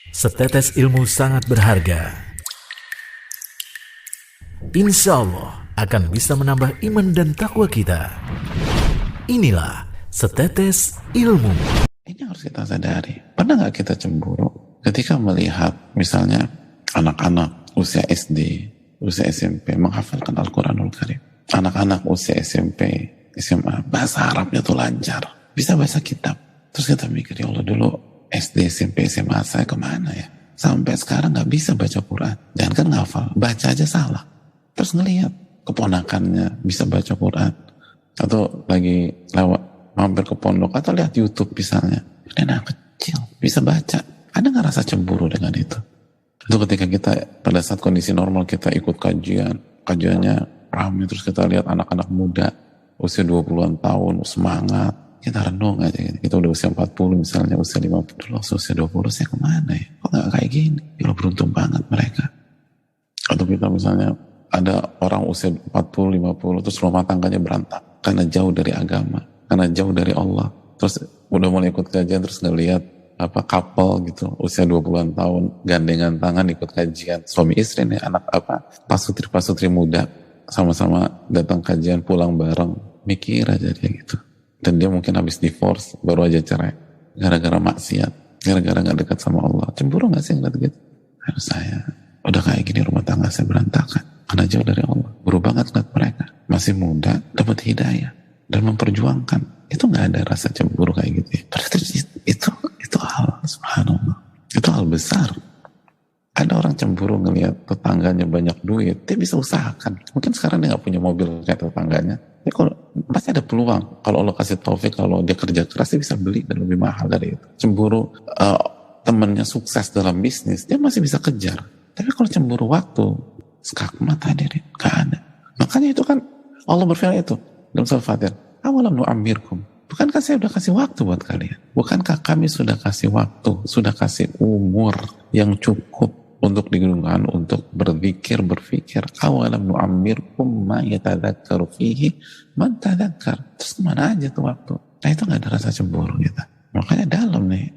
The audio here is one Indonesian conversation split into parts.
Setetes ilmu sangat berharga. Insya Allah akan bisa menambah iman dan takwa kita. Inilah Setetes Ilmu. Ini harus kita sadari. Pernah nggak kita cemburu ketika melihat misalnya anak-anak usia SD, usia SMP menghafalkan Al-Quranul Karim. Anak-anak usia SMP, SMA, bahasa Arabnya tuh lancar. Bisa bahasa kitab. Terus kita mikir, ya Allah, dulu SD, SMP, SMA saya kemana ya? Sampai sekarang nggak bisa baca Quran. Jangan kan ngafal, baca aja salah. Terus ngelihat keponakannya bisa baca Quran. Atau lagi lewat, mampir ke pondok, atau lihat YouTube misalnya. Ini anak kecil, bisa baca. Ada nggak rasa cemburu dengan itu? Itu ketika kita, pada saat kondisi normal kita ikut kajiannya ramai, terus kita lihat anak-anak muda, usia 20-an tahun, semangat, kita renung aja gitu. Kita udah usia 40 misalnya, usia 50, usia 20, saya kemana ya? Kok gak kayak gini? Ya beruntung banget mereka. Atau kita misalnya, ada orang usia 40, 50, terus rumah tangganya berantak, karena jauh dari agama, karena jauh dari Allah. Terus udah mulai ikut kajian, terus ngeliat couple gitu, usia 20-an tahun, gandengan tangan ikut kajian, suami istri nih, anak pasutri muda, sama-sama datang kajian, pulang bareng, mikir aja dia gitu. Dan dia mungkin habis divorce, baru aja cerai, gara-gara maksiat, gara-gara gak dekat sama Allah. Cemburu gak sih ngeliat gitu? Harus saya, udah kayak gini rumah tangga saya berantakan, karena jauh dari Allah. Buru banget ngeliat mereka, masih muda, dapat hidayah, dan memperjuangkan. Itu gak ada rasa cemburu kayak gitu ya. Itu hal, subhanallah, itu hal besar. Ada orang cemburu ngelihat tetangganya banyak duit, dia bisa usahakan. Mungkin sekarang dia gak punya mobil kayak tetangganya, ya kalau pasti ada peluang. Kalau Allah kasih taufik, kalau dia kerja keras, dia bisa beli dan lebih mahal dari itu. Cemburu temennya sukses dalam bisnis, dia masih bisa kejar. Tapi kalau cemburu waktu, skakmat hadirin, gak ada. Makanya itu kan Allah berfirman itu dalam surah Fatir, awalam nu'ammirkum, bukankah saya sudah kasih waktu buat kalian? Bukankah kami sudah kasih waktu, sudah kasih umur yang cukup untuk digunakan untuk berzikir, berfikir. Awalam nu'ammirkum ma yatadzakkaru fihi man tadzakkar. Terus kemana aja tuh waktu? Nah itu gak ada rasa cemburu kita. Makanya dalam nih,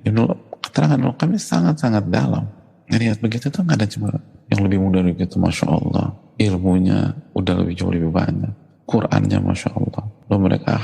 keterangan kami sangat-sangat dalam. Ngelihat begitu tuh gak ada cemburu. Yang lebih muda dari itu, Masya Allah, ilmunya udah jauh lebih banyak, Qurannya Masya Allah. Lalu mereka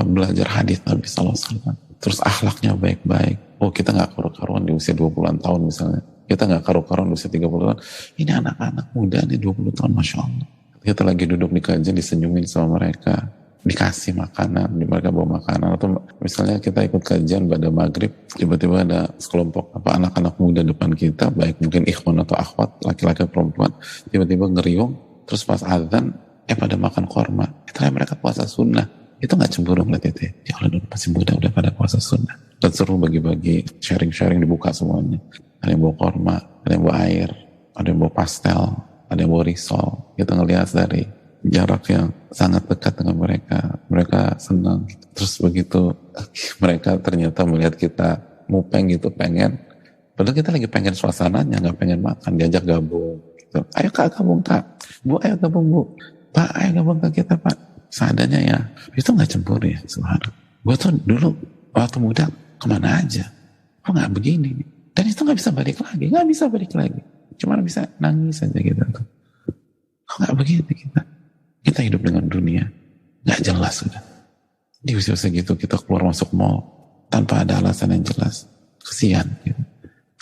belajar hadis Nabi SAW. Terus akhlaknya baik-baik. Oh kita gak karu-karuan di usia 20-an tahun misalnya. Kita gak karu-karuan di usia 30 tahun. Ini anak-anak muda nih 20 tahun, Masya Allah. Kita lagi duduk di kajian, disenyumin sama mereka, dikasih makanan, mereka bawa makanan. Atau misalnya kita ikut kajian pada maghrib, tiba-tiba ada sekelompok anak-anak muda depan kita, baik mungkin ikhwan atau akhwat, laki-laki atau perempuan, tiba-tiba ngeriung, terus pas azan pada makan korma. Itulah mereka puasa sunnah. Itu gak cemburu ngeliat itu ya Allah, dulu masih muda udah pada puasa sunnah. Dan seru bagi-bagi, sharing-sharing, dibuka semuanya. Ada yang bawa korma, ada yang bawa air, ada yang bawa pastel, ada yang bawa risol. Kita ngelihat dari jarak yang sangat dekat dengan mereka senang. Terus begitu mereka ternyata melihat kita mupeng gitu, pengen, padahal kita lagi pengen suasananya, gak pengen makan, diajak gabung gitu. Ayo kak gabung kak, bu ayo gabung bu, pak ayo gabung ke kita pak. Seadanya ya, itu gak cemburu ya, subhanallah. Gue tuh dulu waktu muda kemana aja, kok gak begini. Dan itu gak bisa balik lagi, cuma bisa nangis aja gitu. Kok gak begini kita hidup dengan dunia gak jelas sudah. Di usia-usia gitu kita keluar masuk mall tanpa ada alasan yang jelas, kesian gitu.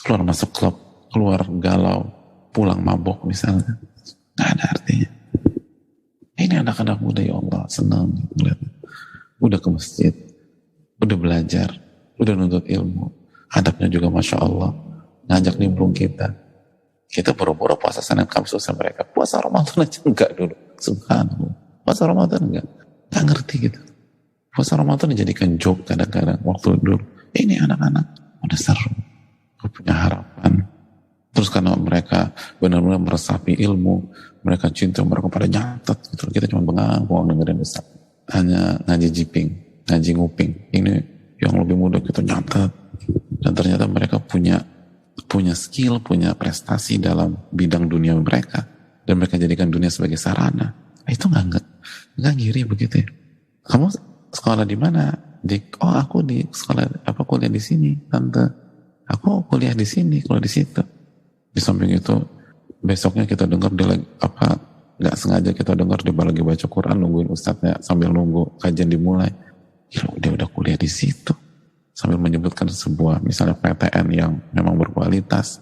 Keluar masuk klub, keluar galau, pulang mabok misalnya, gak ada artinya. Ini anak-anak muda ya Allah, senang ngeliat. Udah ke masjid, udah belajar, udah nuntut ilmu, adabnya juga Masya Allah, ngajak nimbrung kita. Kita buru-buru puasa Senin Kamis usaha mereka. Puasa Ramadan aja enggak dulu. Subhanallah. Puasa Ramadan enggak ngerti gitu. Puasa Ramadan dijadikan joke kadang-kadang waktu dulu. Ini anak-anak udah seru, punya harapan. Terus karena mereka benar-benar meresapi ilmu, mereka cinta, mereka pada nyatet gitu. Kita cuma bengong dengerin Ustaz. Hanya ngaji jiping, ngaji nguping. Ini yang lebih muda kita nyatet. Dan ternyata mereka punya skill, punya prestasi dalam bidang dunia mereka. Dan mereka jadikan dunia sebagai sarana. Itu nggak ngiri begitu ya. Kamu sekolah di mana? Aku di sekolah, kuliah di sini, tante. Aku kuliah di sini, kalau di situ. Di samping itu, besoknya kita dengar dia lagi, nggak sengaja kita dengar dia lagi baca Quran, nungguin ustadznya sambil nunggu kajian dimulai. Dia udah kuliah di situ. Sambil menyebutkan sebuah, misalnya PTN yang memang berkualitas.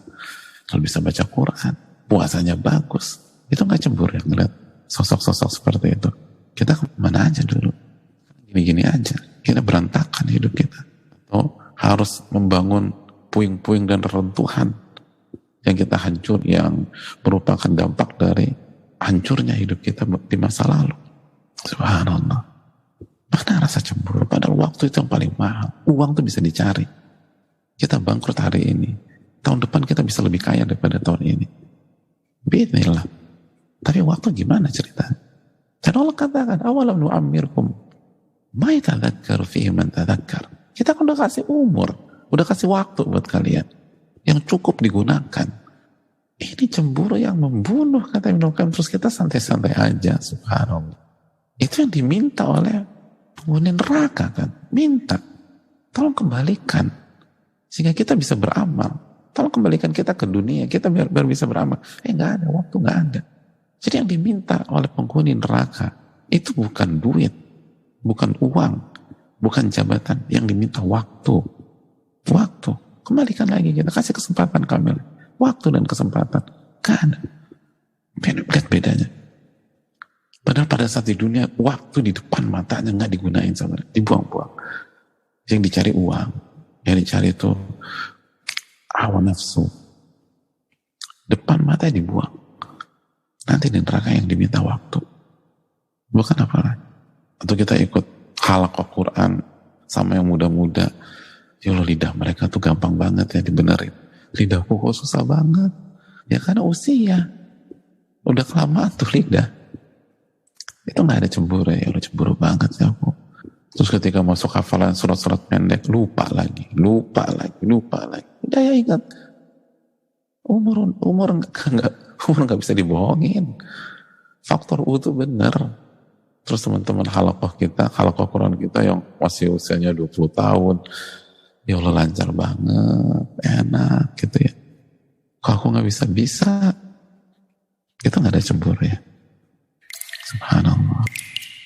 Kalau bisa baca Quran, puasanya bagus. Itu nggak cemburu ya ngeliat sosok-sosok seperti itu. Kita kemana aja dulu? Gini-gini aja. Kita berantakan hidup kita. Atau harus membangun puing-puing dan reruntuhan yang kita hancur, yang merupakan dampak dari hancurnya hidup kita di masa lalu. Subhanallah. Mana rasa cemburu? Padahal waktu itu yang paling mahal. Uang tuh bisa dicari. Kita bangkrut hari ini. Tahun depan kita bisa lebih kaya daripada tahun ini. Bismillah. Tapi waktu gimana ceritanya? Dan Allah katakan, awalam nu'ammirkum ma yatadzakkaru fihi man tadzakkar. Kita kan udah kasih umur, udah kasih waktu buat kalian yang cukup digunakan. Ini cemburu yang membunuh, kata Ibnu Qayyim. Terus kita santai-santai aja, subhanallah. Itu yang diminta oleh penghuni neraka kan. Minta, tolong kembalikan sehingga kita bisa beramal. Tolong kembalikan kita ke dunia, kita biar bisa beramal. Nggak ada, waktu nggak ada. Jadi yang diminta oleh penghuni neraka itu bukan duit, bukan uang, bukan jabatan. Yang diminta waktu. Waktu. Kembalikan lagi, kita kasih kesempatan kamil. Waktu dan kesempatan. Gak ada. Lihat bedanya. Padahal pada saat di dunia, waktu di depan matanya nggak digunain sama, dibuang-buang. Yang dicari uang, yang dicari itu hawa nafsu. Depan mata dibuang. Nanti di neraka yang diminta waktu. Bukan apa lagi. Atau kita ikut halaqah Quran sama yang muda-muda. Ya Allah, lidah mereka tuh gampang banget ya dibenerin. Lidahku kok susah banget. Ya karena usia. Udah kelamaan tuh lidah. Itu gak ada cemburu ya. Udah cemburu banget ya aku. Terus ketika masuk hafalan surat-surat pendek, lupa lagi. Udah ya ingat. Umur nggak bisa dibohongin. Faktor U itu benar. Terus teman-teman halaqah Quran kita yang masih usianya 20 tahun, ya Allah lancar banget, enak gitu ya. Kalau aku nggak bisa, itu nggak ada cemburu ya. Subhanallah.